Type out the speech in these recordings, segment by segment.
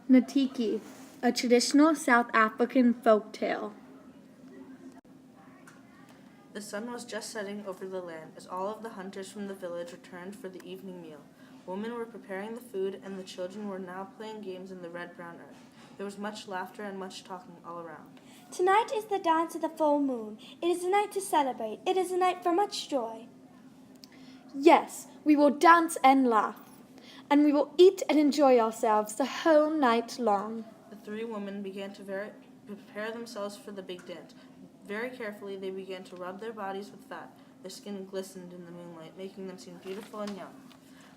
Natiki, a traditional South African folk tale. The sun was just setting over the land as all of the hunters from the village returned for the evening meal. Women were preparing the food, and the children were now playing games in the red-brown earth. There was much laughter and much talking all around. Tonight is the dance of the full moon. It is a night to celebrate. It is a night for much joy. Yes, we will dance and laugh, and we will eat and enjoy ourselves the whole night long. The three women began to prepare themselves for the big dance. Very carefully, they began to rub their bodies with fat. Their skin glistened in the moonlight, making them seem beautiful and young.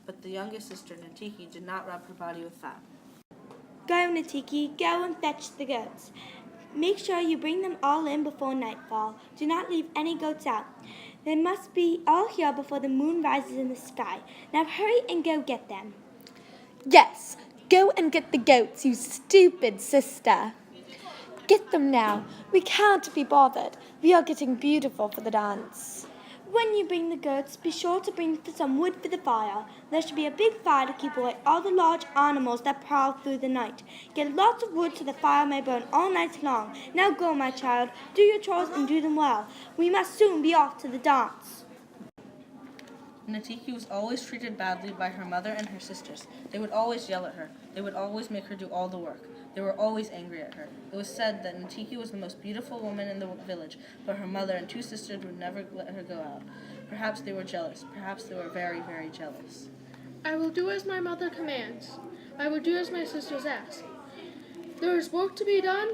But the youngest sister, Natiki, did not rub her body with fat. Go, Natiki, go and fetch the goats. Make sure you bring them all in before nightfall. Do not leave any goats out. They must be all here before the moon rises in the sky. Now hurry and go get them. Yes, go and get the goats, you stupid sister. Get them now. We can't be bothered. We are getting beautiful for the dance. When you bring the goats, be sure to bring some wood for the fire. There should be a big fire to keep away all the large animals that prowl through the night. Get lots of wood so the fire may burn all night long. Now go, my child. Do your chores and do them well. We must soon be off to the dance. Natiki was always treated badly by her mother and her sisters. They would always yell at her. They would always make her do all the work. They were always angry at her. It was said that Natiki was the most beautiful woman in the village, but her mother and two sisters would never let her go out. Perhaps they were jealous. Perhaps they were very, very jealous. I will do as my mother commands. I will do as my sisters ask. There is work to be done,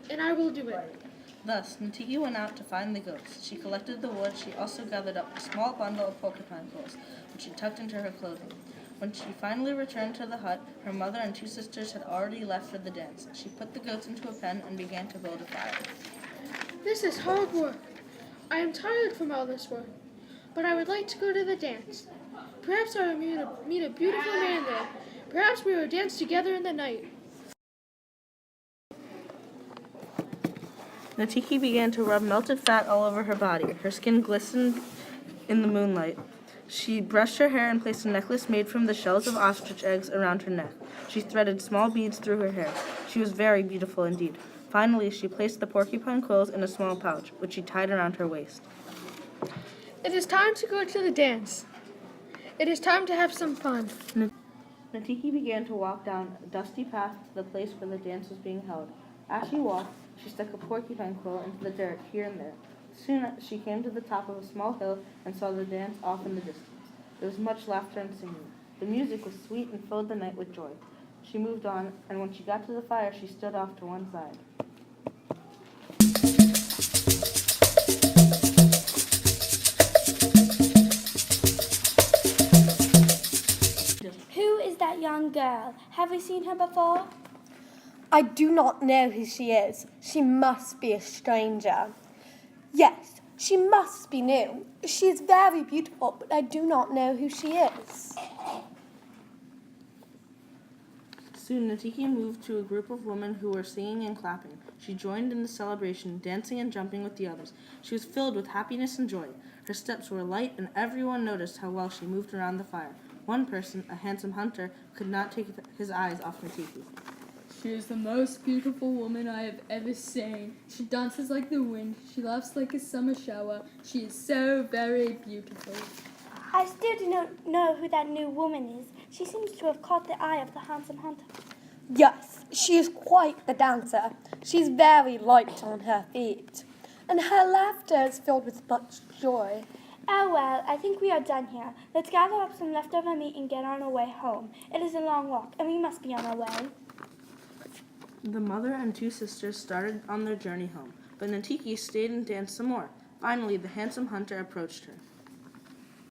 and I will do it. Thus, Natiki went out to find the goats. She collected the wood. She also gathered up a small bundle of porcupine quills, which she tucked into her clothing. When she finally returned to the hut, her mother and two sisters had already left for the dance. She put the goats into a pen and began to build a fire. This is hard work. I am tired from all this work, but I would like to go to the dance. Perhaps I will meet a beautiful man there. Perhaps we will dance together in the night. Natiki began to rub melted fat all over her body. Her skin glistened in the moonlight. She brushed her hair and placed a necklace made from the shells of ostrich eggs around her neck. She threaded small beads through her hair. She was very beautiful indeed. Finally, she placed the porcupine quills in a small pouch, which she tied around her waist. It is time to go to the dance. It is time to have some fun. Natiki began to walk down a dusty path to the place where the dance was being held. As she walked, she stuck a porcupine quill into the dirt here and there. Soon she came to the top of a small hill and saw the dance off in the distance. There was much laughter and singing. The music was sweet and filled the night with joy. She moved on, and when she got to the fire, she stood off to one side. Who is that young girl? Have we seen her before? I do not know who she is. She must be a stranger. Yes, she must be new. She is very beautiful, but I do not know who she is. Soon Natiki moved to a group of women who were singing and clapping. She joined in the celebration, dancing and jumping with the others. She was filled with happiness and joy. Her steps were light, and everyone noticed how well she moved around the fire. One person, a handsome hunter, could not take his eyes off Natiki. She is the most beautiful woman I have ever seen. She dances like the wind. She laughs like a summer shower. She is so very beautiful. I still do not know who that new woman is. She seems to have caught the eye of the handsome hunter. Yes, she is quite the dancer. She is very light on her feet, and her laughter is filled with much joy. Oh well, I think we are done here. Let's gather up some leftover meat and get on our way home. It is a long walk, and we must be on our way. The mother and two sisters started on their journey home, but Natiki stayed and danced some more. Finally, the handsome hunter approached her.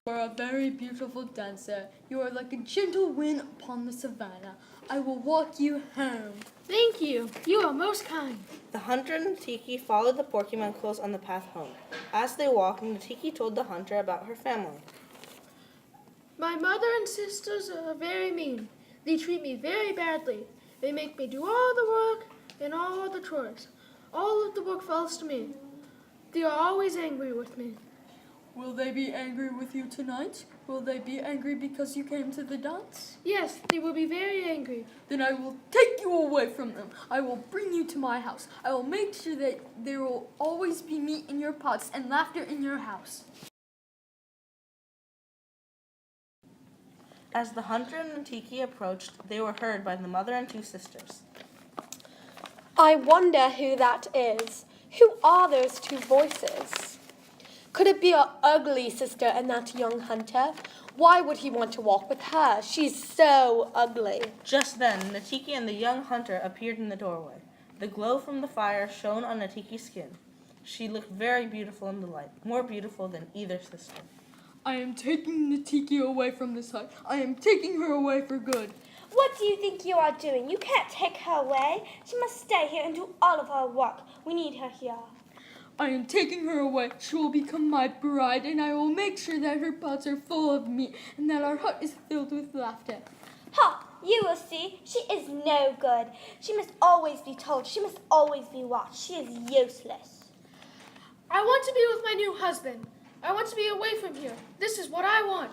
You are a very beautiful dancer. You are like a gentle wind upon the savannah. I will walk you home. Thank you. You are most kind. The hunter and Natiki followed the porcupine quills on the path home. As they walked, Natiki told the hunter about her family. My mother and sisters are very mean. They treat me very badly. They make me do all the work and all the chores. All of the work falls to me. They are always angry with me. Will they be angry with you tonight? Will they be angry because you came to the dance? Yes, they will be very angry. Then I will take you away from them. I will bring you to my house. I will make sure that there will always be meat in your pots and laughter in your house. As the hunter and Natiki approached, they were heard by the mother and two sisters. I wonder who that is. Who are those two voices? Could it be our ugly sister and that young hunter? Why would he want to walk with her? She's so ugly. Just then, Natiki and the young hunter appeared in the doorway. The glow from the fire shone on Natiki's skin. She looked very beautiful in the light, more beautiful than either sister. I am taking Natiki away from this hut. I am taking her away for good. What do you think you are doing? You can't take her away. She must stay here and do all of her work. We need her here. I am taking her away. She will become my bride, and I will make sure that her pots are full of meat and that our hut is filled with laughter. Ha! You will see. She is no good. She must always be told. She must always be watched. She is useless. I want to be with my new husband. I want to be away from here. This is what I want.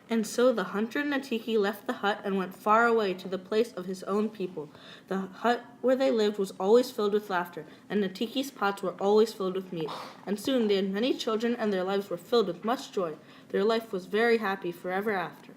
And so the hunter and Natiki left the hut and went far away to the place of his own people. The hut where they lived was always filled with laughter, and Natiki's pots were always filled with meat. And soon they had many children, and their lives were filled with much joy. Their life was very happy forever after.